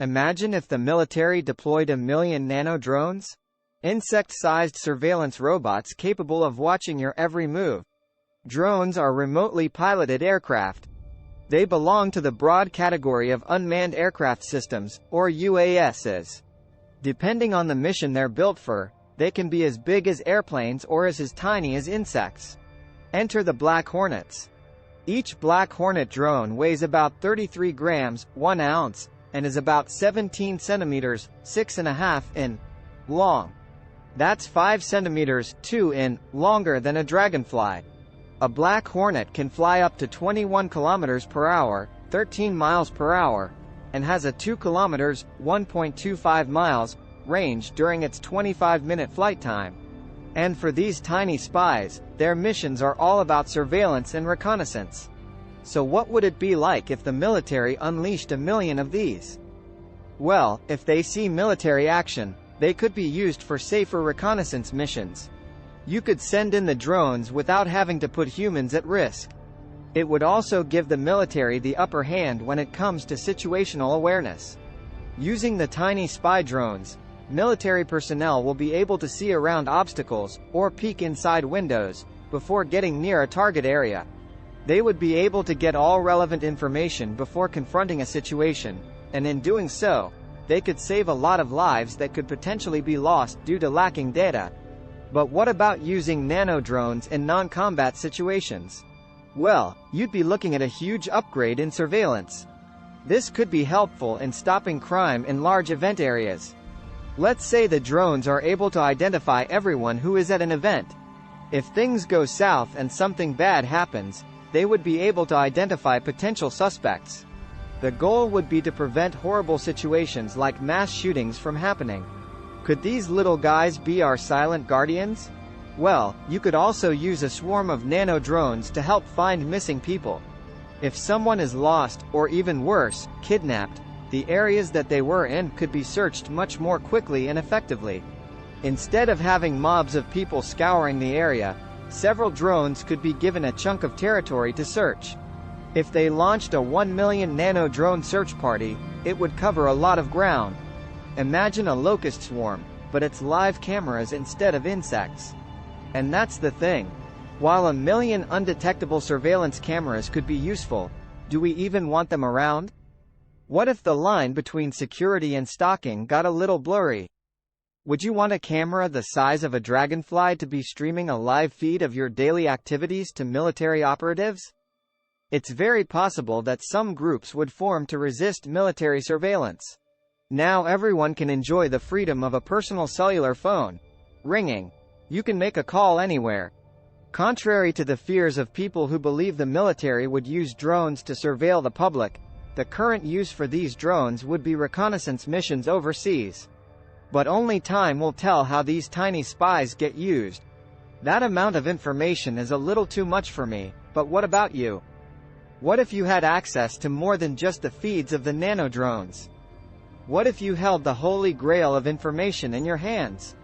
Imagine if the military deployed 1 million nano drones? Insect-sized surveillance robots capable of watching your every move. Drones are remotely piloted aircraft. They belong to the broad category of unmanned aircraft systems, or UASs. Depending on the mission they're built for, they can be as big as airplanes or as tiny as insects. Enter the Black Hornets. Each Black Hornet drone weighs about 33 grams, 1 ounce, and is about 17 centimeters, 6.5 in, long. That's 5 centimeters, 2 in, longer than a dragonfly. A Black Hornet can fly up to 21 kilometers per hour, 13 miles per hour, and has a 2 kilometers, 1.25 miles, range during its 25-minute flight time. And for these tiny spies, their missions are all about surveillance and reconnaissance. So what would it be like if the military unleashed 1 million of these? Well, if they see military action, they could be used for safer reconnaissance missions. You could send in the drones without having to put humans at risk. It would also give the military the upper hand when it comes to situational awareness. Using the tiny spy drones, military personnel will be able to see around obstacles, or peek inside windows, before getting near a target area. They would be able to get all relevant information before confronting a situation, and in doing so, they could save a lot of lives that could potentially be lost due to lacking data. But what about using nano drones in non-combat situations? Well, you'd be looking at a huge upgrade in surveillance. This could be helpful in stopping crime in large event areas. Let's say the drones are able to identify everyone who is at an event. If things go south and something bad happens, they would be able to identify potential suspects. The goal would be to prevent horrible situations like mass shootings from happening. Could these little guys be our silent guardians? Well, you could also use a swarm of nano drones to help find missing people. If someone is lost, or even worse, kidnapped, the areas that they were in could be searched much more quickly and effectively. Instead of having mobs of people scouring the area, several drones could be given a chunk of territory to search. If they launched a 1 million nano drone search party, it would cover a lot of ground. Imagine a locust swarm, but it's live cameras instead of insects. And that's the thing. While 1 million undetectable surveillance cameras could be useful, do we even want them around? What if the line between security and stalking got a little blurry? Would you want a camera the size of a dragonfly to be streaming a live feed of your daily activities to military operatives? It's very possible that some groups would form to resist military surveillance. Now everyone can enjoy the freedom of a personal cellular phone. Ringing. You can make a call anywhere. Contrary to the fears of people who believe the military would use drones to surveil the public, the current use for these drones would be reconnaissance missions overseas. But only time will tell how these tiny spies get used. That amount of information is a little too much for me, but what about you? What if you had access to more than just the feeds of the nano drones? What if you held the holy grail of information in your hands?